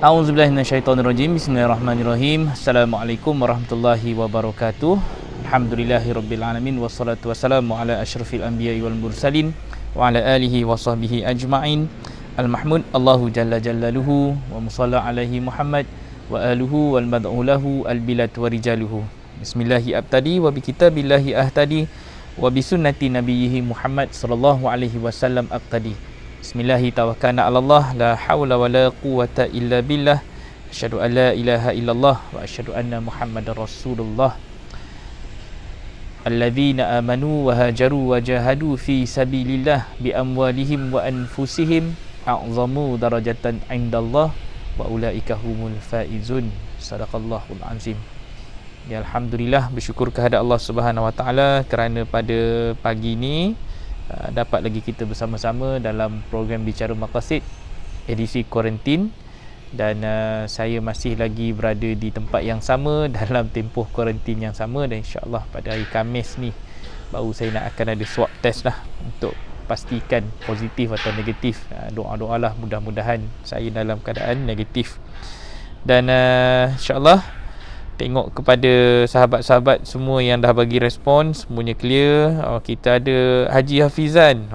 A'udzubillahi minasyaitonirrajim. Bismillahirrahmanirrahim. Assalamualaikum warahmatullahi wabarakatuh. Alhamdulillahirabbil alamin wassalatu wassalamu ala asyrafil anbiya'i wal mursalin wa ala alihi wa sahbihi ajma'in. Al-mahmud Allahu jalla jalaluhu wa musalla alaihi Muhammad wa aluhu wal mad'u lahu al-bilad wa rijaluhu. Bismillahi abtadi wa bi kitabillahi ahtadi wa bi sunnati nabiyhi Muhammad sallallahu alaihi wasallam aqtadi. Bismillahi tawakkalna 'ala Allah, la haula wala quwwata illa billah. Asyhadu an la ilaha illallah wa asyhadu anna Muhammadar Rasulullah. Alladzina amanu wa hajaru wa jahadu fi sabilillah bi amwalihim wa anfusihim a'zamu darajatan 'indallah wa ulaika humul faizun. Sadaqallahul azim. Ya, alhamdulillah, bersyukur kehadrat Allah Subhanahu wa taala kerana pada pagi ini dapat lagi kita bersama-sama dalam program Bicara Maqasid edisi kuarantin, dan saya masih lagi berada di tempat yang sama dalam tempoh kuarantin yang sama, dan insya-Allah pada hari Khamis ni baru saya nak akan ada swab test lah untuk pastikan positif atau negatif. Doa-doalah mudah-mudahan saya dalam keadaan negatif. Dan insya-Allah tengok kepada sahabat-sahabat semua yang dah bagi respon, semuanya clear. Kita ada Haji Hafizan,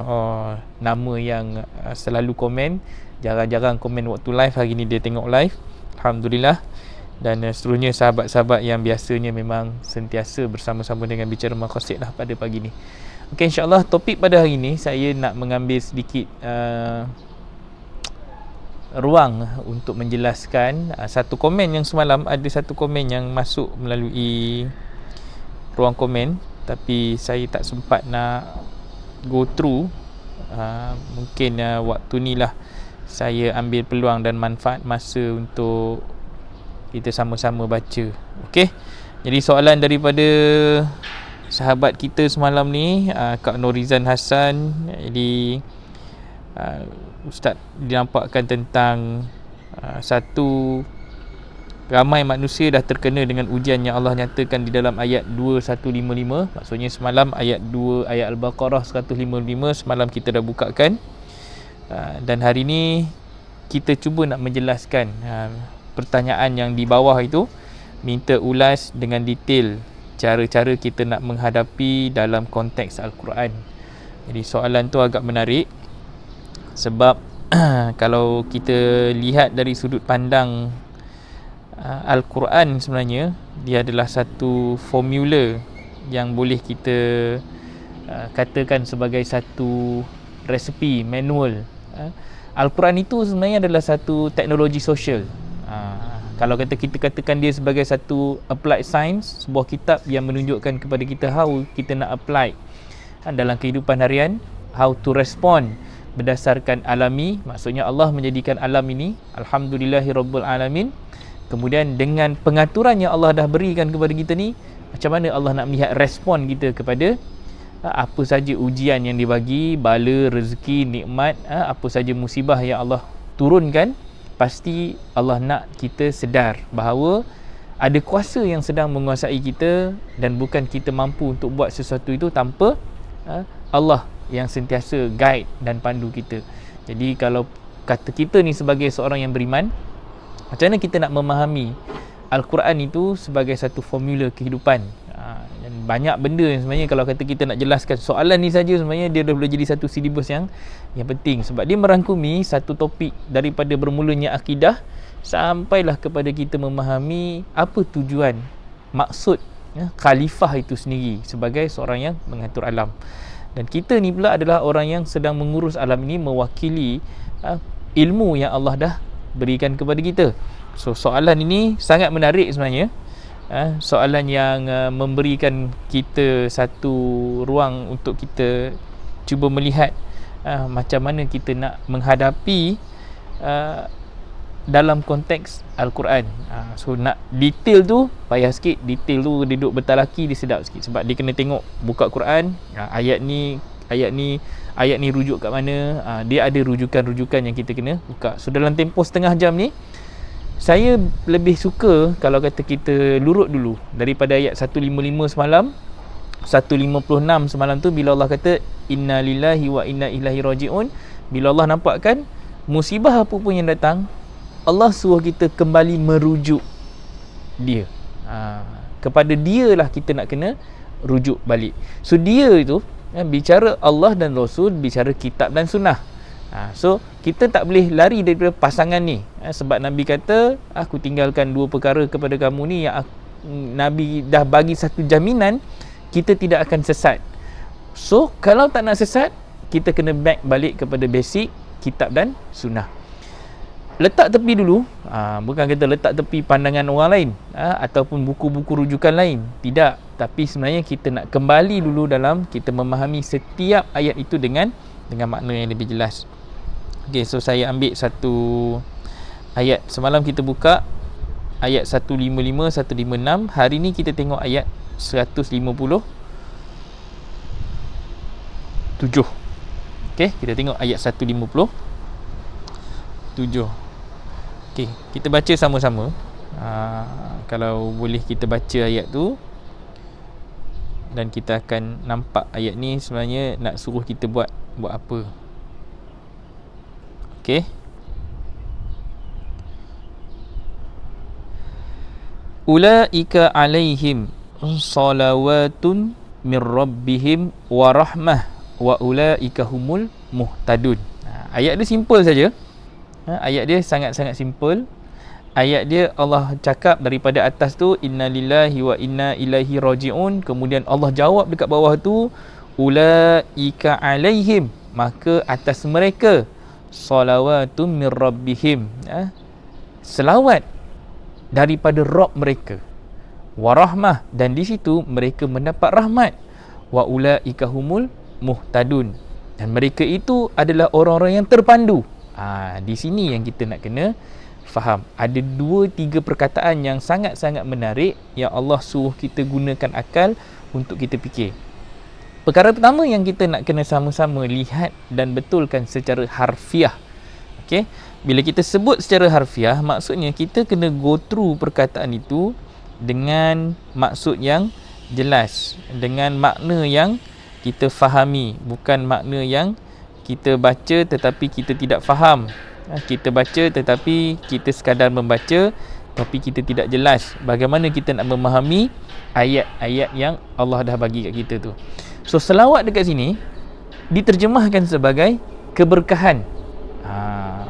nama yang selalu komen, jarang-jarang komen waktu live. Hari ni dia tengok live, alhamdulillah. Dan seterusnya sahabat-sahabat yang biasanya memang sentiasa bersama-sama dengan Bicara Maqasid lah pada pagi ni. Okey, insya-Allah topik pada hari ni saya nak mengambil sedikit ruang untuk menjelaskan satu komen yang semalam, ada satu komen yang masuk melalui ruang komen tapi saya tak sempat nak go through. Mungkin waktu ni lah saya ambil peluang dan manfaat masa untuk kita sama-sama baca. Okey, jadi soalan daripada sahabat kita semalam ni, Kak Norizan Hassan. Jadi Ustaz dinampakkan tentang satu, ramai manusia dah terkena dengan ujian yang Allah nyatakan di dalam ayat 2155. Maksudnya semalam ayat 2 ayat Al-Baqarah 155 semalam kita dah bukakan, dan hari ni kita cuba nak menjelaskan pertanyaan yang di bawah itu, minta ulas dengan detail cara-cara kita nak menghadapi dalam konteks Al-Quran. Jadi soalan tu agak menarik sebab kalau kita lihat dari sudut pandang Al-Quran, sebenarnya dia adalah satu formula yang boleh kita katakan sebagai satu resepi, manual. Al-Quran itu sebenarnya adalah satu teknologi sosial. Kalau kita katakan dia sebagai satu applied science, sebuah kitab yang menunjukkan kepada kita how kita nak apply dalam kehidupan harian, how to respond berdasarkan alami. Maksudnya Allah menjadikan alam ini, alhamdulillahirabbil alamin, kemudian dengan pengaturan yang Allah dah berikan kepada kita ni, macam mana Allah nak melihat respon kita kepada apa saja ujian yang dibagi, bala, rezeki, nikmat, apa saja musibah yang Allah turunkan. Pasti Allah nak kita sedar bahawa ada kuasa yang sedang menguasai kita, dan bukan kita mampu untuk buat sesuatu itu tanpa Allah yang sentiasa guide dan pandu kita. Jadi kalau kata kita ni sebagai seorang yang beriman, macam mana kita nak memahami Al-Quran itu sebagai satu formula kehidupan. Dan banyak benda yang sebenarnya kalau kata kita nak jelaskan soalan ni saja, sebenarnya dia dah boleh jadi satu silibus yang penting, sebab dia merangkumi satu topik daripada bermulanya akidah sampailah kepada kita memahami apa tujuan, maksud khalifah itu sendiri sebagai seorang yang mengatur alam. Dan kita ni pula adalah orang yang sedang mengurus alam ini, mewakili ilmu yang Allah dah berikan kepada kita. So soalan ini sangat menarik sebenarnya. Soalan yang memberikan kita satu ruang untuk kita cuba melihat macam mana kita nak menghadapi dalam konteks Al-Quran. So nak detail tu payah sikit, detail tu dia duduk bertalaki, dia sedap sikit sebab dia kena tengok, buka Quran, ayat ni rujuk kat mana. Dia ada rujukan-rujukan yang kita kena buka. So dalam tempoh setengah jam ni, saya lebih suka kalau kata kita lurut dulu daripada ayat 155 semalam, 156 semalam tu, bila Allah kata inna lillahi wa inna ilaihi raji'un. Bila Allah nampakkan musibah apa pun yang datang, Allah suruh kita kembali merujuk dia. Kepada dia lah kita nak kena rujuk balik. So dia itu bicara Allah dan Rasul, bicara kitab dan sunnah. So kita tak boleh lari daripada pasangan ni. Sebab Nabi kata, aku tinggalkan dua perkara kepada kamu ni yang Nabi dah bagi satu jaminan kita tidak akan sesat. So kalau tak nak sesat, kita kena back balik kepada basic kitab dan sunnah. Letak tepi dulu, bukan kata letak tepi pandangan orang lain ataupun buku-buku rujukan lain. Tidak, tapi sebenarnya kita nak kembali dulu dalam kita memahami setiap ayat itu dengan makna yang lebih jelas. Okey, so saya ambil satu ayat. Semalam kita buka ayat 155, 156. Hari ni kita tengok ayat 157. Okey, kita tengok ayat 157. Okey, kita baca sama-sama. Kalau boleh kita baca ayat tu, dan kita akan nampak ayat ni sebenarnya nak suruh kita buat apa. Okey. Ulaika alaihim salawatun min rabbihim wa rahmah wa ulaika humul muhtadun. Ayat dia simple saja. Ayat dia sangat-sangat simple. Ayat dia Allah cakap daripada atas tu inna lillahi wa inna ilaihi rajiun. Kemudian Allah jawab dekat bawah tu ulaika alaihim, maka atas mereka salawatun min rabbihim, selawat daripada Rabb mereka, warahmah, dan di situ mereka mendapat rahmat, wa ulaika humul muhtadun, dan mereka itu adalah orang-orang yang terpandu. Di sini yang kita nak kena faham. Ada 2-3 perkataan yang sangat-sangat menarik yang Allah suruh kita gunakan akal untuk kita fikir. Perkara pertama yang kita nak kena sama-sama lihat dan betulkan secara harfiah. Okey, bila kita sebut secara harfiah, maksudnya kita kena go through perkataan itu dengan maksud yang jelas, dengan makna yang kita fahami, bukan makna yang kita baca tetapi kita tidak faham. Kita baca tetapi kita sekadar membaca tapi kita tidak jelas bagaimana kita nak memahami ayat-ayat yang Allah dah bagi kat kita tu. So selawat dekat sini diterjemahkan sebagai keberkahan.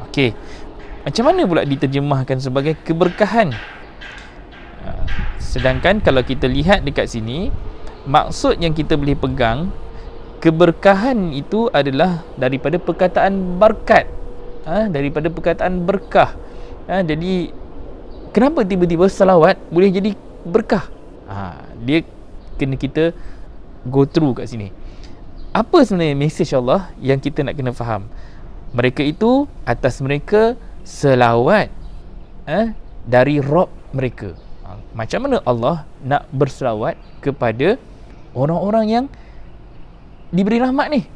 Okey. Macam mana pula diterjemahkan sebagai keberkahan? Sedangkan kalau kita lihat dekat sini, maksud yang kita boleh pegang, keberkahan itu adalah daripada perkataan berkat, daripada perkataan berkah. Jadi kenapa tiba-tiba selawat boleh jadi berkah? Dia kena kita go through kat sini. Apa sebenarnya message Allah yang kita nak kena faham? Mereka itu, atas mereka selawat dari Rabb mereka. Macam mana Allah nak berselawat kepada orang-orang yang diberi rahmat ni?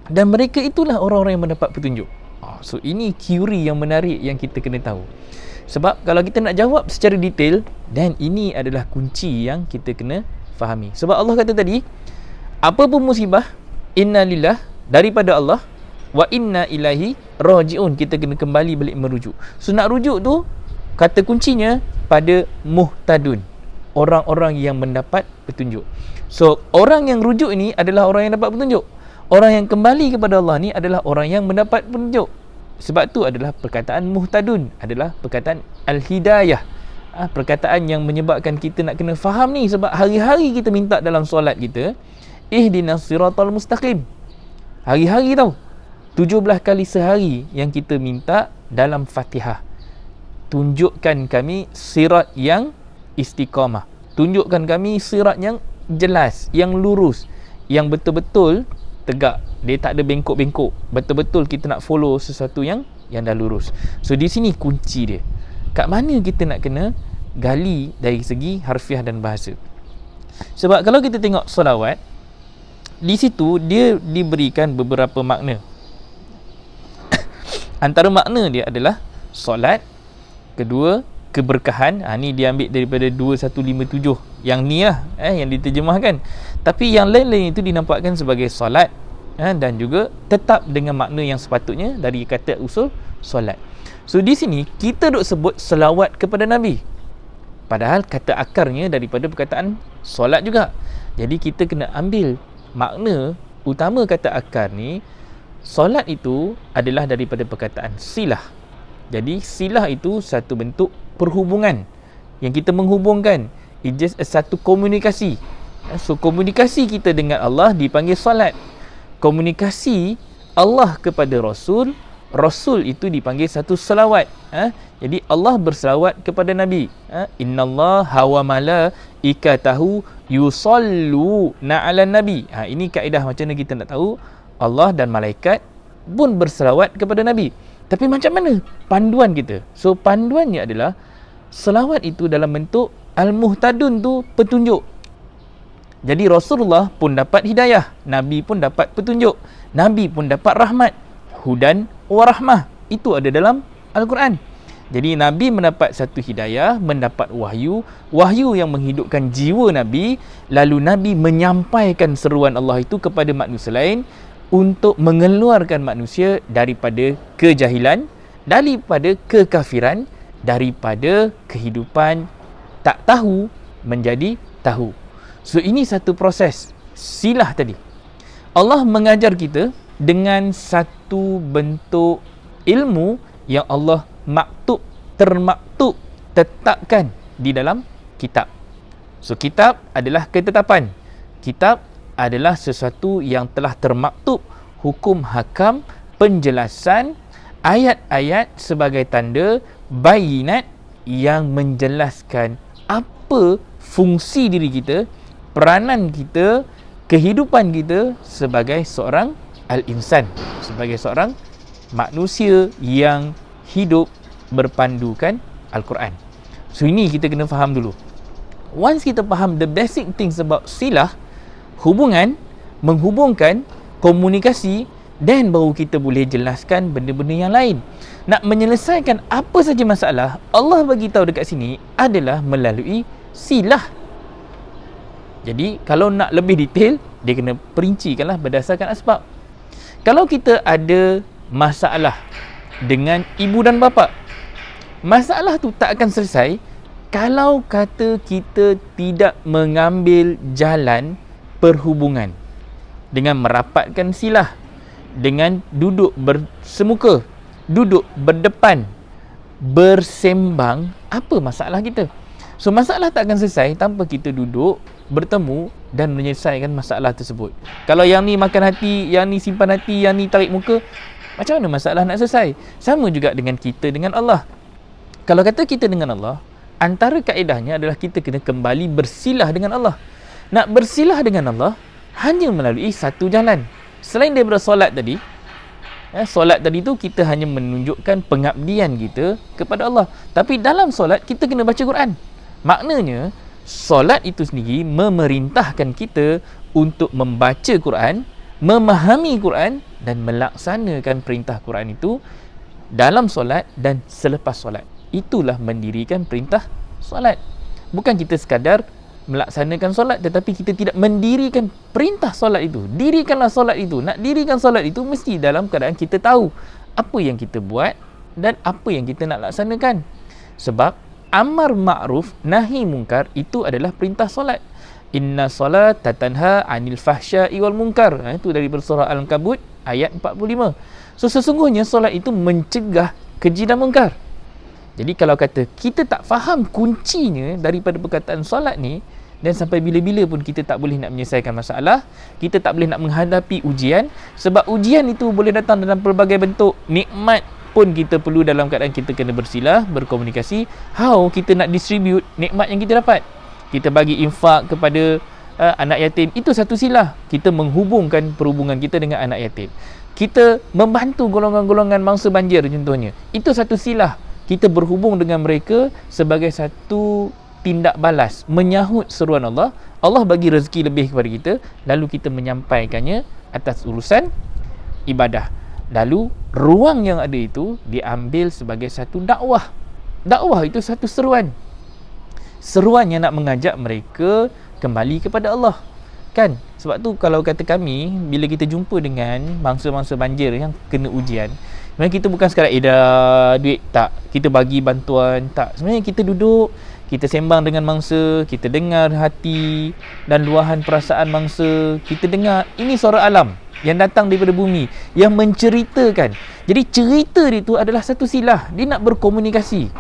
Dan mereka itulah orang-orang yang mendapat petunjuk. So ini teori yang menarik yang kita kena tahu. Sebab kalau kita nak jawab secara detail, dan ini adalah kunci yang kita kena fahami. Sebab Allah kata tadi, apa pun musibah, inna lillah, daripada Allah, wa inna ilaihi rajiun, kita kena kembali balik merujuk. So nak rujuk tu, kata kuncinya pada muhtadun, orang-orang yang mendapat petunjuk. So orang yang rujuk ini adalah orang yang dapat petunjuk. Orang yang kembali kepada Allah ni adalah orang yang mendapat petunjuk. Sebab tu adalah perkataan muhtadun, adalah perkataan al-hidayah, perkataan yang menyebabkan kita nak kena faham ni. Sebab hari-hari kita minta dalam solat kita, ihdinas siratal mustaqim. Hari-hari tau, 17 kali sehari yang kita minta dalam Fatihah, tunjukkan kami sirat yang istiqamah, tunjukkan kami sirat yang jelas, yang lurus, yang betul-betul tegak, dia tak ada bengkok-bengkok, betul-betul kita nak follow sesuatu yang dah lurus. So di sini kunci dia. Kat mana kita nak kena gali dari segi harfiah dan bahasa. Sebab kalau kita tengok solawat, di situ dia diberikan beberapa makna. Antara makna dia adalah solat, kedua keberkahan. Ni dia ambil daripada 2157 yang ni lah, yang diterjemahkan. Tapi yang lain-lain itu dinampakkan sebagai solat, dan juga tetap dengan makna yang sepatutnya dari kata usul solat. So di sini kita duk sebut selawat kepada Nabi, padahal kata akarnya daripada perkataan solat juga. Jadi kita kena ambil makna utama kata akar ni. Solat itu adalah daripada perkataan silah. Jadi silah itu satu bentuk perhubungan yang kita menghubungkan. It just satu komunikasi. So komunikasi kita dengan Allah dipanggil solat. Komunikasi Allah kepada Rasul, Rasul itu dipanggil satu selawat. Jadi Allah berselawat kepada Nabi. Innallaha wa malaikatahu yusalluna 'alan nabi. Ini kaedah macam mana kita nak tahu Allah dan malaikat pun berselawat kepada Nabi. Tapi macam mana panduan kita? So panduannya adalah selawat itu dalam bentuk al-muhtadun tu petunjuk. Jadi Rasulullah pun dapat hidayah, Nabi pun dapat petunjuk, Nabi pun dapat rahmat, hudan wa rahmah. Itu ada dalam Al-Quran. Jadi Nabi mendapat satu hidayah, mendapat wahyu, wahyu yang menghidupkan jiwa Nabi, lalu Nabi menyampaikan seruan Allah itu kepada manusia lain untuk mengeluarkan manusia daripada kejahilan, daripada kekafiran, daripada kehidupan tak tahu menjadi tahu. So ini satu proses silah tadi. Allah mengajar kita dengan satu bentuk ilmu yang Allah termaktub tetapkan di dalam kitab. So kitab adalah ketetapan. Kitab adalah sesuatu yang telah termaktub, hukum hakam, penjelasan, ayat-ayat sebagai tanda bayinat yang menjelaskan apa fungsi diri kita, peranan kita, kehidupan kita sebagai seorang al-insan, sebagai seorang manusia yang hidup berpandukan Al-Quran. So ini kita kena faham dulu. Once kita faham the basic things about silah, hubungan, menghubungkan, komunikasi, dan baru kita boleh jelaskan benda-benda yang lain. Nak menyelesaikan apa saja masalah, Allah bagi tahu dekat sini adalah melalui silah. Jadi kalau nak lebih detail, dia kena perincikanlah berdasarkan asbab. Kalau kita ada masalah dengan ibu dan bapa, masalah tu tak akan selesai kalau kata kita tidak mengambil jalan perhubungan dengan merapatkan silah, dengan duduk bersemuka, duduk berdepan, bersembang. Apa masalah kita? So masalah tak akan selesai tanpa kita duduk bertemu dan menyelesaikan masalah tersebut. Kalau yang ni makan hati, yang ni simpan hati, yang ni tarik muka, macam mana masalah nak selesai? Sama juga dengan kita dengan Allah. Kalau kata kita dengan Allah, antara kaedahnya adalah kita kena kembali bersilah dengan Allah. Nak bersilah dengan Allah hanya melalui satu jalan. Selain daripada solat tadi, solat tadi tu kita hanya menunjukkan pengabdian kita kepada Allah. Tapi dalam solat kita kena baca Quran. Maknanya solat itu sendiri memerintahkan kita untuk membaca Quran, memahami Quran dan melaksanakan perintah Quran itu dalam solat dan selepas solat. Itulah mendirikan perintah solat. Bukan kita sekadar melaksanakan solat tetapi kita tidak mendirikan perintah solat itu. Dirikanlah solat itu. Nak dirikan solat itu mesti dalam keadaan kita tahu apa yang kita buat dan apa yang kita nak laksanakan. Sebab amar ma'ruf nahi mungkar itu adalah perintah solat. Inna salata tanha 'anil fahsya'i wal munkar. Itu dari surah Al-Ankabut ayat 45. So sesungguhnya solat itu mencegah keji dan mungkar. Jadi kalau kata kita tak faham kuncinya daripada perkataan solat ni, dan sampai bila-bila pun kita tak boleh nak menyelesaikan masalah, kita tak boleh nak menghadapi ujian, sebab ujian itu boleh datang dalam pelbagai bentuk. Nikmat pun kita perlu dalam keadaan kita kena bersilah, berkomunikasi. How kita nak distribute nikmat yang kita dapat? Kita bagi infak kepada anak yatim, itu satu silah. Kita menghubungkan perhubungan kita dengan anak yatim. Kita membantu golongan-golongan mangsa banjir contohnya, itu satu silah. Kita berhubung dengan mereka sebagai satu tindak balas, menyahut seruan Allah. Allah bagi rezeki lebih kepada kita, lalu kita menyampaikannya atas urusan ibadah. Lalu ruang yang ada itu diambil sebagai satu dakwah. Dakwah itu satu seruan. Seruan yang nak mengajak mereka kembali kepada Allah. Kan? Sebab tu kalau kata kami, bila kita jumpa dengan mangsa-mangsa banjir yang kena ujian, sebenarnya kita bukan sekadar dah duit, tak, kita bagi bantuan, tak. Sebenarnya kita duduk, kita sembang dengan mangsa, kita dengar hati dan luahan perasaan mangsa, kita dengar ini suara alam yang datang daripada bumi, yang menceritakan. Jadi cerita dia tu adalah satu silah, dia nak berkomunikasi.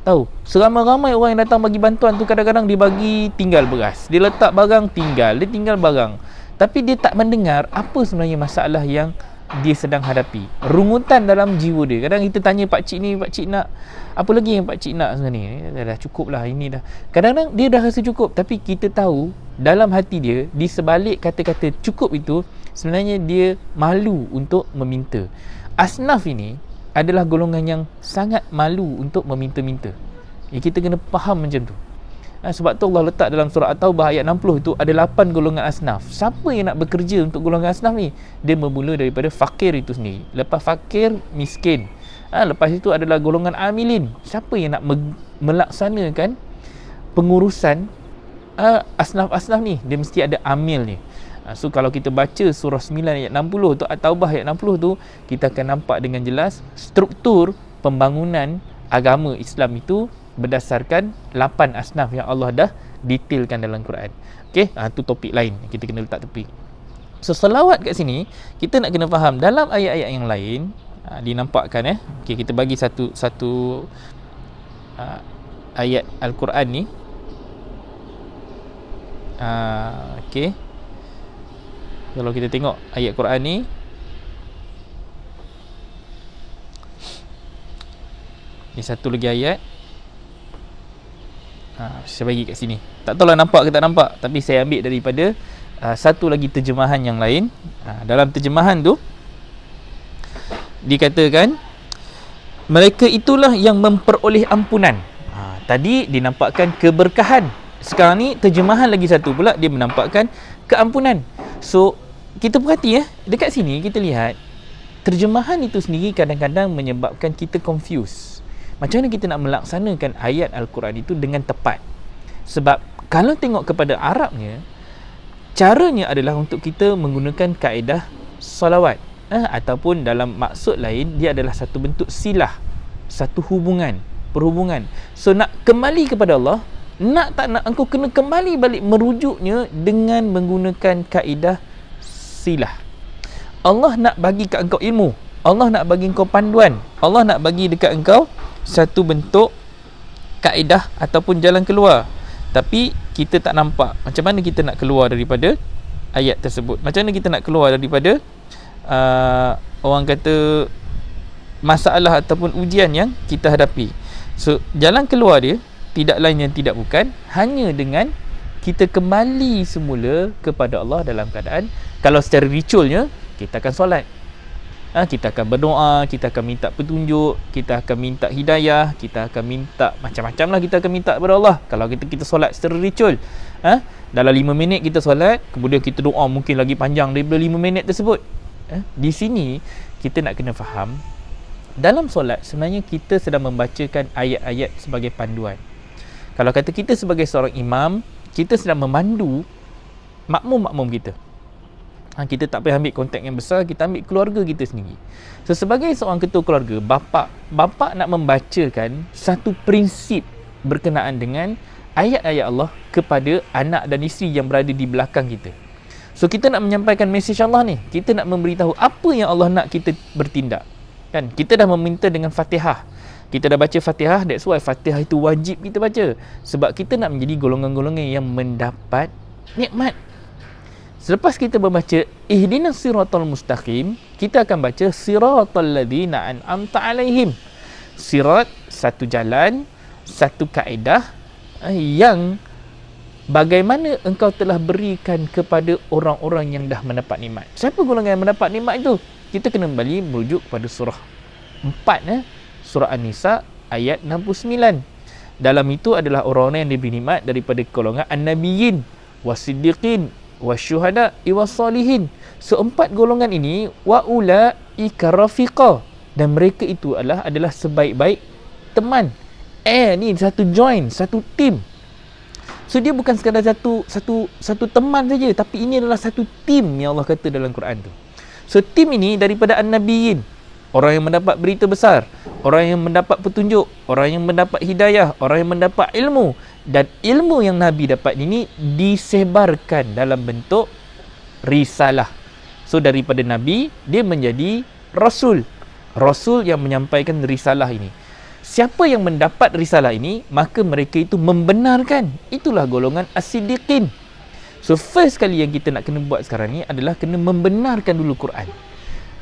Tahu, seramai-ramai orang yang datang bagi bantuan tu, kadang-kadang dia bagi tinggal beras, dia letak barang tinggal, dia tinggal barang, tapi dia tak mendengar apa sebenarnya masalah yang dia sedang hadapi, rungutan dalam jiwa dia. Kadang kita tanya pakcik ni, pakcik nak apa lagi yang pakcik nak sebenarnya, dah cukup lah ini dah. Kadang-kadang dia dah rasa cukup, tapi kita tahu dalam hati dia, di sebalik kata-kata cukup itu, sebenarnya dia malu untuk meminta. Asnaf ini adalah golongan yang sangat malu untuk meminta-minta. Kita kena faham macam tu. Sebab tu Allah letak dalam surah At-Taubah ayat 60 itu ada 8 golongan asnaf. Siapa yang nak bekerja untuk golongan asnaf ni? Dia bermula daripada fakir itu sendiri. Lepas fakir, miskin. Lepas itu adalah golongan amilin. Siapa yang nak melaksanakan pengurusan asnaf-asnaf ni? Dia mesti ada amil ni. So kalau kita baca surah 9 ayat 60 tu, At-Taubah ayat 60 tu, kita akan nampak dengan jelas struktur pembangunan agama Islam itu berdasarkan 8 asnaf yang Allah dah detailkan dalam Quran. Okey, tu topik lain kita kena letak tepi. So selawat kat sini kita nak kena faham dalam ayat-ayat yang lain dinampakkan okey, kita bagi satu ayat Al-Quran ni. Okey. Kalau kita tengok ayat Quran ni, ni satu lagi ayat. Saya bagi kat sini. Tak tahulah nampak ke tak nampak, tapi saya ambil daripada satu lagi terjemahan yang lain. Dalam terjemahan tu dikatakan, mereka itulah yang memperoleh ampunan. Tadi dinampakkan keberkahan. Sekarang ni terjemahan lagi satu pula, dia menampakkan keampunan. So kita perhati dekat sini kita lihat terjemahan itu sendiri kadang-kadang menyebabkan kita confuse. Macam mana kita nak melaksanakan ayat Al-Quran itu dengan tepat? Sebab kalau tengok kepada Arabnya, caranya adalah untuk kita menggunakan kaedah salawat, ataupun dalam maksud lain dia adalah satu bentuk silah, satu hubungan, perhubungan. So nak kembali kepada Allah, nak tak nak, engkau kena kembali balik merujuknya dengan menggunakan kaedah silah. Allah nak bagi kat engkau ilmu, Allah nak bagi engkau panduan, Allah nak bagi dekat engkau satu bentuk kaedah ataupun jalan keluar. Tapi kita tak nampak macam mana kita nak keluar daripada ayat tersebut. Macam mana kita nak keluar daripada orang kata masalah ataupun ujian yang kita hadapi. So jalan keluar dia tidak lain yang tidak bukan hanya dengan kita kembali semula kepada Allah dalam keadaan, kalau secara ritualnya kita akan solat, kita akan berdoa, kita akan minta petunjuk, kita akan minta hidayah, kita akan minta macam-macam lah, kita akan minta kepada Allah. Kalau kita solat secara ritual, dalam 5 minit kita solat, kemudian kita doa mungkin lagi panjang daripada 5 minit tersebut. Di sini kita nak kena faham, dalam solat sebenarnya kita sedang membacakan ayat-ayat sebagai panduan. Kalau kata kita sebagai seorang imam, kita sedang memandu makmum-makmum kita. Kita tak payah ambil konteks yang besar, kita ambil keluarga kita sendiri. So sebagai seorang ketua keluarga, bapa nak membacakan satu prinsip berkenaan dengan ayat-ayat Allah kepada anak dan isteri yang berada di belakang kita. So kita nak menyampaikan mesej Allah ni, kita nak memberitahu apa yang Allah nak kita bertindak. Kan kita dah meminta dengan Fatihah, kita dah baca Fatihah, that's why Fatihah itu wajib kita baca, sebab kita nak menjadi golongan-golongan yang mendapat nikmat. Selepas kita membaca ihdinas siratal mustaqim, kita akan baca siratal ladzina an'amta alaihim. Sirat, satu jalan, satu kaedah yang bagaimana engkau telah berikan kepada orang-orang yang dah mendapat nikmat. Siapa golongan yang mendapat nikmat itu? Kita kena kembali merujuk kepada surah 4, surah An-Nisa ayat 69. Dalam itu adalah orang-orang yang diberi nikmat daripada golongan an-nabiyyin, wasiddiqin, wasyuhada, wasalihin. So 4 golongan ini wa ulaika rafiqa, dan mereka itu adalah sebaik-baik teman. Ni satu join, satu tim. So dia bukan sekadar satu teman saja, tapi ini adalah satu tim yang Allah kata dalam Quran tu. So tim ini daripada an-nabiyyin, orang yang mendapat berita besar, orang yang mendapat petunjuk, orang yang mendapat hidayah, orang yang mendapat ilmu, dan ilmu yang Nabi dapat ini disebarkan dalam bentuk risalah. So daripada Nabi, dia menjadi Rasul yang menyampaikan risalah ini. Siapa yang mendapat risalah ini, maka mereka itu membenarkan. Itulah golongan as-siddiqin. So first kali yang kita nak kena buat sekarang ni adalah kena membenarkan dulu Quran.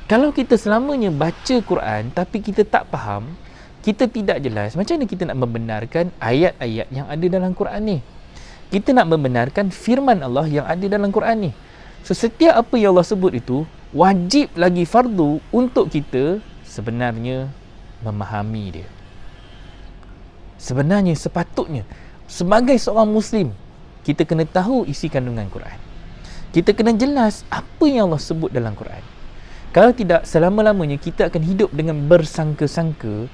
Kalau kita selamanya baca Quran tapi kita tak faham, kita tidak jelas, macam mana kita nak membenarkan ayat-ayat yang ada dalam Quran ni? Kita nak membenarkan firman Allah yang ada dalam Quran ni. So setiap apa yang Allah sebut itu wajib lagi fardu untuk kita sebenarnya memahami dia. Sebenarnya sepatutnya sebagai seorang Muslim, kita kena tahu isi kandungan Quran. Kita kena jelas apa yang Allah sebut dalam Quran. Kalau tidak, selama-lamanya kita akan hidup dengan bersangka-sangka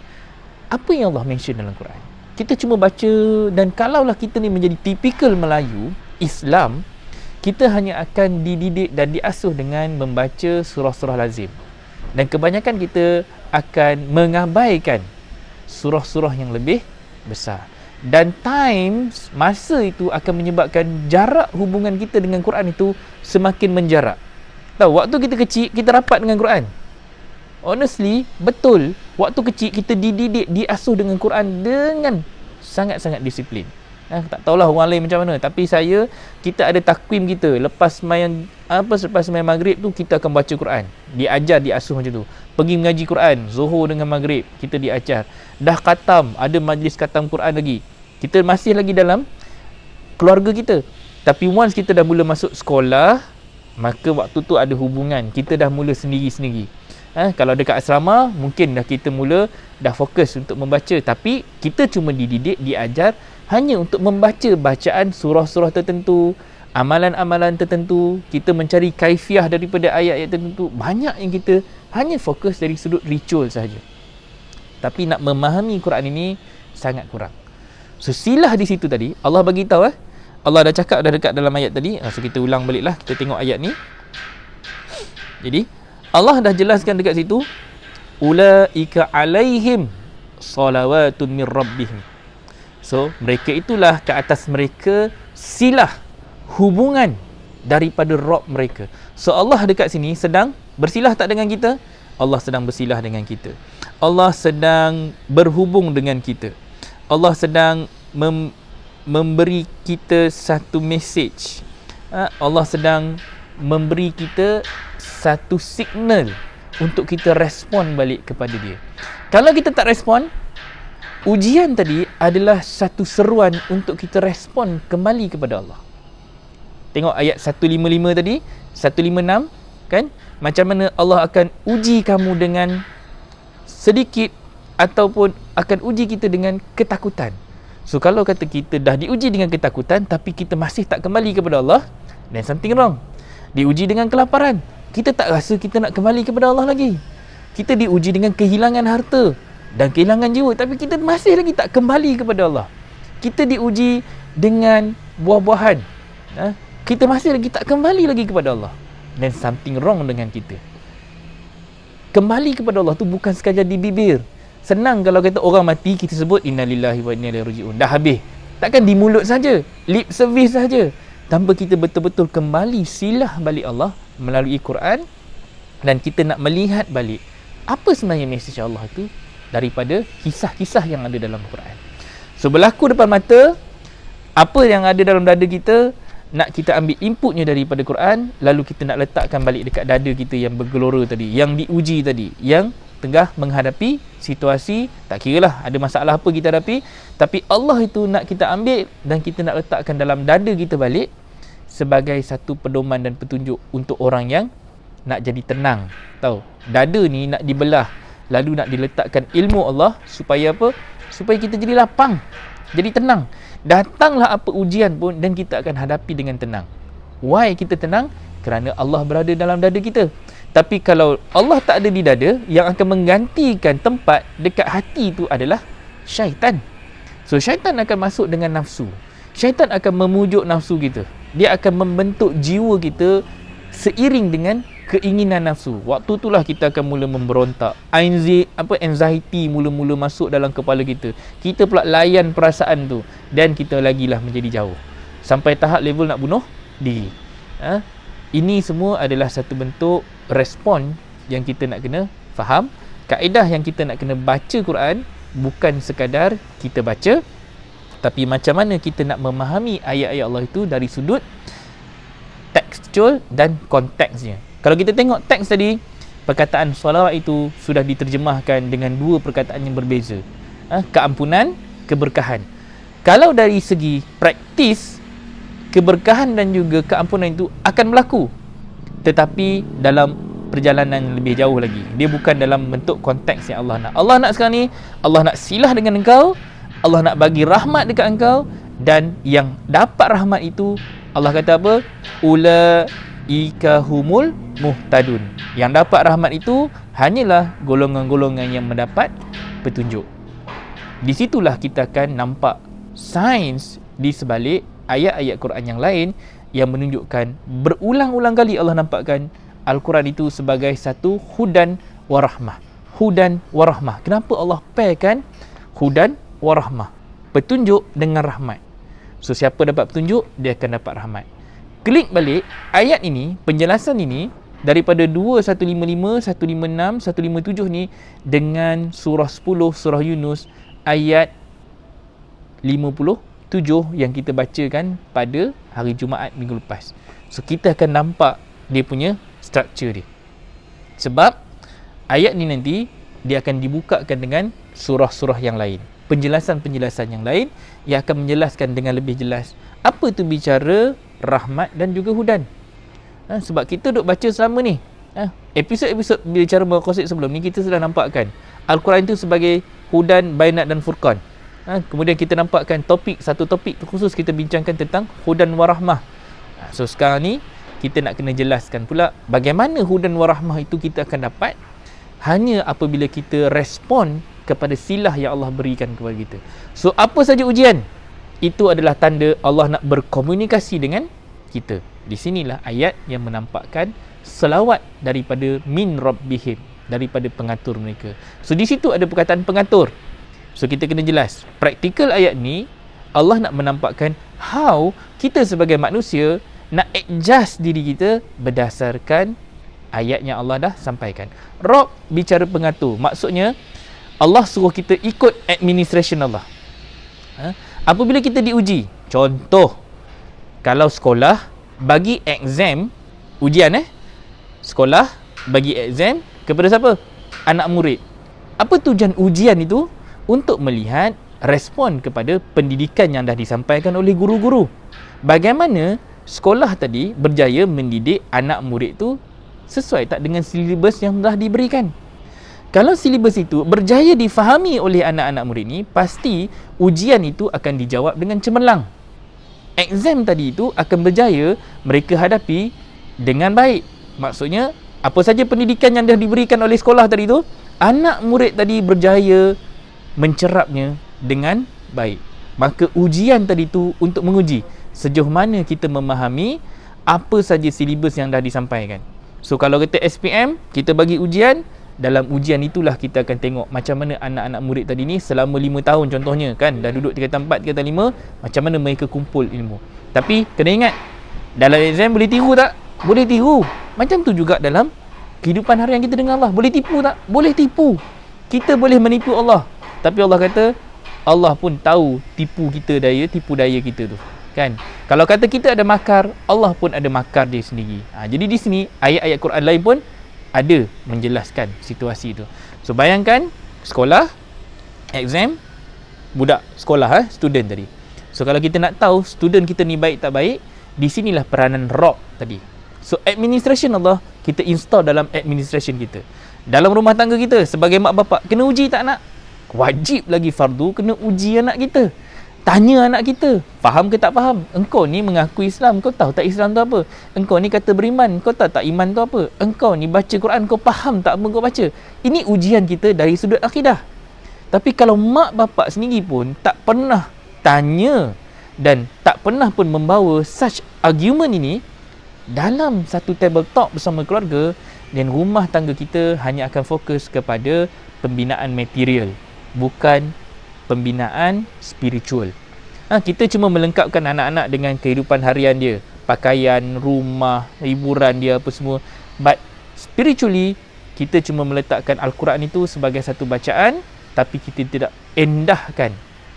apa yang Allah mention dalam Quran. Kita cuma baca, dan kalaulah kita ni menjadi tipikal Melayu Islam, kita hanya akan dididik dan diasuh dengan membaca surah-surah lazim. Dan kebanyakan kita akan mengabaikan surah-surah yang lebih besar. Dan masa itu akan menyebabkan jarak hubungan kita dengan Quran itu semakin menjarak. Tahu, waktu kita kecil, kita rapat dengan Quran. Honestly, betul, waktu kecil kita dididik, diasuh dengan Quran dengan sangat-sangat disiplin. Tak tahulah orang lain macam mana, tapi kita ada takwim kita. Lepas main maghrib tu, kita akan baca Quran. Diajar, diasuh macam tu. Pergi mengaji Quran, Zuhur dengan maghrib, kita diajar. Dah khatam, ada majlis khatam Quran lagi. Kita masih lagi dalam keluarga kita. Tapi once kita dah mula masuk sekolah, maka waktu tu ada hubungan. Kita dah mula sendiri-sendiri. Kalau dekat asrama, mungkin kita mula dah fokus untuk membaca. Tapi kita cuma dididik, diajar hanya untuk membaca bacaan surah-surah tertentu, amalan-amalan tertentu. Kita mencari kaifiah daripada ayat-ayat tertentu. Banyak yang kita hanya fokus dari sudut ritual sahaja. Tapi nak memahami Quran ini sangat kurang. So silah di situ tadi, Allah bagi tahu Allah dah cakap dah dekat dalam ayat tadi. So kita ulang baliklah, kita tengok ayat ni. Jadi Allah dah jelaskan dekat situ, ulaika alaihim salawatun min rabbihim. So mereka itulah ke atas mereka silah, hubungan daripada Rabb mereka. So Allah dekat sini sedang bersilah tak dengan kita? Allah sedang bersilah dengan kita. Allah sedang berhubung dengan kita. Allah sedang memberi kita satu message. Allah sedang memberi kita satu signal untuk kita respon balik kepada dia. Kalau kita tak respon, ujian tadi adalah satu seruan untuk kita respon kembali kepada Allah. Tengok ayat 155 tadi, 156 kan? Macam mana Allah akan uji kamu dengan sedikit ataupun akan uji kita dengan ketakutan. So kalau kata kita dah diuji dengan ketakutan tapi kita masih tak kembali kepada Allah, then something wrong. Diuji dengan kelaparan, kita tak rasa kita nak kembali kepada Allah lagi. Kita diuji dengan kehilangan harta dan kehilangan jiwa, tapi kita masih lagi tak kembali kepada Allah. Kita diuji dengan buah-buahan, kita masih lagi tak kembali lagi kepada Allah. Then something wrong dengan kita. Kembali kepada Allah tu bukan sekadar di bibir. Senang kalau kata orang mati, kita sebut innalillahi wa inna ilaihi raji'un, dah habis. Takkan di mulut saja, lip service saja, tanpa kita betul-betul kembali silah balik Allah melalui Quran, dan kita nak melihat balik apa sebenarnya mesej Allah tu daripada kisah-kisah yang ada dalam Quran. So berlaku depan mata, apa yang ada dalam dada kita, nak kita ambil inputnya daripada Quran, lalu kita nak letakkan balik dekat dada kita yang bergelora tadi, yang diuji tadi, yang tengah menghadapi situasi, tak kiralah ada masalah apa kita hadapi, tapi Allah itu nak kita ambil dan kita nak letakkan dalam dada kita balik sebagai satu pedoman dan petunjuk untuk orang yang nak jadi tenang. Tahu, dada ni nak dibelah, lalu nak diletakkan ilmu Allah supaya apa? Supaya kita jadi lapang, jadi tenang. Datanglah apa ujian pun dan kita akan hadapi dengan tenang. Why kita tenang? Kerana Allah berada dalam dada kita. Tapi kalau Allah tak ada di dada, yang akan menggantikan tempat dekat hati itu adalah syaitan. So syaitan akan masuk dengan nafsu. syaitan akan memujuk nafsu kita. Dia akan membentuk jiwa kita seiring dengan keinginan nafsu. Waktu itulah kita akan mula memberontak. Anxiety mula-mula masuk dalam kepala kita. Kita pula layan perasaan tu dan kita lagilah menjadi jauh. Sampai tahap level nak bunuh diri. Ini semua adalah satu bentuk respon yang kita nak kena faham. Kaedah yang kita nak kena baca Quran bukan sekadar kita baca, tapi macam mana kita nak memahami ayat-ayat Allah itu dari sudut tekstual dan konteksnya. Kalau kita tengok teks tadi, perkataan solawat itu sudah diterjemahkan dengan dua perkataan yang berbeza. Keampunan, keberkahan. Kalau dari segi praktis, keberkahan dan juga keampunan itu akan berlaku, tetapi dalam perjalanan yang lebih jauh lagi. Dia bukan dalam bentuk konteks yang Allah nak. Allah nak sekarang ni, Allah nak silah dengan engkau, Allah nak bagi rahmat dekat engkau, dan yang dapat rahmat itu, Allah kata apa? Ulaika humul muhtadun. Yang dapat rahmat itu hanyalah golongan-golongan yang mendapat petunjuk. Di situlah kita akan nampak sains di sebalik ayat-ayat Quran yang lain yang menunjukkan berulang-ulang kali Allah nampakkan Al-Quran itu sebagai satu hudan warahmah. Hudan warahmah. Kenapa Allah pairkan hudan warahmah? Petunjuk dengan rahmat. So siapa dapat petunjuk, dia akan dapat rahmat. Klik balik ayat ini, penjelasan ini daripada 2155, 156, 157 ni dengan surah 10 surah Yunus ayat 57 yang kita bacakan pada hari Jumaat minggu lepas. So kita akan nampak dia punya structure dia. Sebab ayat ni nanti dia akan dibukakan dengan surah-surah yang lain, penjelasan-penjelasan yang lain yang akan menjelaskan dengan lebih jelas apa tu bicara rahmat dan juga hudan. Sebab kita duk baca selama ni, episod-episod bicara maqasid sebelum ni kita sudah nampakkan Al-Quran itu sebagai hudan, bainat dan furqan. Kemudian kita nampakkan satu topik khusus kita bincangkan tentang hudan warahmah. So sekarang ni kita nak kena jelaskan pula bagaimana hudan warahmah itu kita akan dapat hanya apabila kita respon kepada silah yang Allah berikan kepada kita. So apa saja ujian, itu adalah tanda Allah nak berkomunikasi dengan kita. Di sinilah ayat yang menampakkan selawat daripada min rabbihim, daripada pengatur mereka. So di situ ada perkataan pengatur. So kita kena jelas, praktikal ayat ni Allah nak menampakkan how kita sebagai manusia nak adjust diri kita berdasarkan ayat yang Allah dah sampaikan. Rob bicara pengatur, maksudnya Allah suruh kita ikut administration Allah. Apabila kita diuji, contoh kalau sekolah bagi exam, ujian sekolah bagi exam kepada siapa? Anak murid. Apa tujuan ujian itu? Untuk melihat respon kepada pendidikan yang dah disampaikan oleh guru-guru. Bagaimana sekolah tadi berjaya mendidik anak murid tu sesuai tak dengan silibus yang dah diberikan. Kalau silibus itu berjaya difahami oleh anak-anak murid ni, pasti ujian itu akan dijawab dengan cemerlang. Exam tadi itu akan berjaya mereka hadapi dengan baik. Maksudnya, apa saja pendidikan yang dah diberikan oleh sekolah tadi tu, anak murid tadi berjaya mencerapnya dengan baik. Maka ujian tadi tu untuk menguji sejauh mana kita memahami apa saja silibus yang dah disampaikan. So kalau kata SPM, kita bagi ujian, dalam ujian itulah kita akan tengok macam mana anak-anak murid tadi ni selama 5 tahun contohnya kan, dah duduk tingkatan 4, tingkatan 5, macam mana mereka kumpul ilmu. Tapi kena ingat, dalam exam boleh tiru tak? Boleh tiru. Macam tu juga dalam kehidupan harian kita dengan Allah. Boleh tipu tak? Boleh tipu. Kita boleh menipu Allah. Tapi Allah kata, Allah pun tahu tipu daya kita tu. Kan? Kalau kata kita ada makar, Allah pun ada makar dia sendiri. Jadi di sini ayat-ayat Quran lain pun ada menjelaskan situasi itu. So bayangkan sekolah, exam, budak sekolah, student tadi. So kalau kita nak tahu student kita ni baik tak baik, di sinilah peranan Rob tadi. So administration Allah kita install dalam administration kita. Dalam rumah tangga kita sebagai mak bapak, kena uji tak nak? Wajib lagi fardu kena uji anak kita. Tanya anak kita, faham ke tak faham? Engkau ni mengaku Islam, kau tahu tak Islam tu apa? Engkau ni kata beriman, kau tahu tak iman tu apa? Engkau ni baca Quran, kau faham tak apa kau baca? Ini ujian kita dari sudut akidah. Tapi kalau mak bapak sendiri pun tak pernah tanya, dan tak pernah pun membawa such argument ini dalam satu table talk bersama keluarga, dan rumah tangga kita hanya akan fokus kepada pembinaan material, bukan pembinaan spiritual. Kita cuma melengkapkan anak-anak dengan kehidupan harian dia, pakaian, rumah, hiburan dia, apa semua. But spiritually, kita cuma meletakkan Al-Quran itu sebagai satu bacaan, tapi kita tidak endahkan,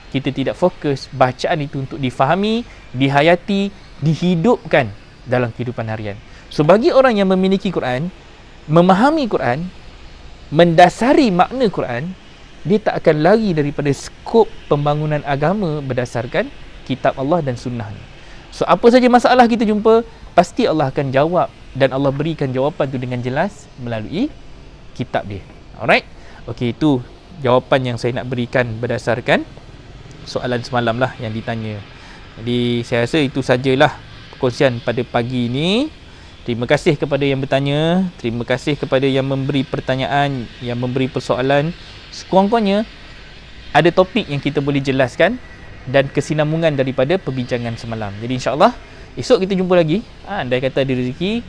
kita tidak fokus bacaan itu untuk difahami, dihayati, dihidupkan dalam kehidupan harian. So bagi orang yang memiliki Quran, memahami Quran, mendasari makna Quran, dia tak akan lari daripada skop pembangunan agama berdasarkan kitab Allah dan sunnah ni. So apa saja masalah kita jumpa, pasti Allah akan jawab, dan Allah berikan jawapan tu dengan jelas melalui kitab dia. Alright? Okey, itu jawapan yang saya nak berikan berdasarkan soalan semalam lah yang ditanya. Jadi saya rasa itu sajalah perkongsian pada pagi ini. Terima kasih kepada yang bertanya, terima kasih kepada yang memberi pertanyaan, yang memberi persoalan. Sekurang-kurangnya ada topik yang kita boleh jelaskan dan kesinambungan daripada perbincangan semalam. Jadi insya-Allah esok kita jumpa lagi. Andai kata ada rezeki,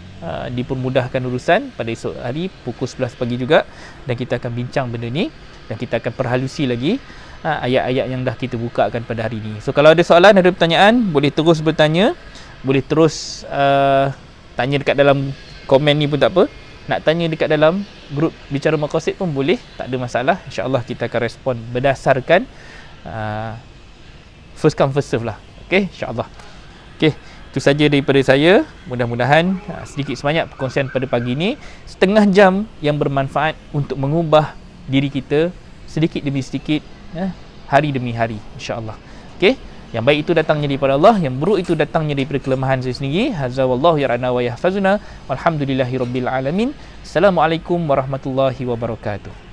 dipermudahkan urusan, pada esok hari pukul 11 pagi juga, dan kita akan bincang benda ni, dan kita akan perhalusi lagi ayat-ayat yang dah kita bukakan pada hari ini. So kalau ada soalan, ada pertanyaan, boleh terus bertanya, boleh terus tanya dekat dalam komen ni pun tak apa. Nak tanya dekat dalam grup Bicara Maqasid pun boleh, tak ada masalah. InsyaAllah kita akan respon berdasarkan first come first serve lah. Okay, insyaAllah. Okay, itu saja daripada saya. Mudah-mudahan sedikit sebanyak perkongsian pada pagi ini, setengah jam yang bermanfaat untuk mengubah diri kita sedikit demi sedikit, hari demi hari, insyaAllah. Okay, yang baik itu datangnya daripada Allah, yang buruk itu datangnya daripada kelemahan saya sendiri. Hazza wallahu yar'ana wa yahfazuna, walhamdulillahi rabbil alamin. Assalamualaikum warahmatullahi wabarakatuh.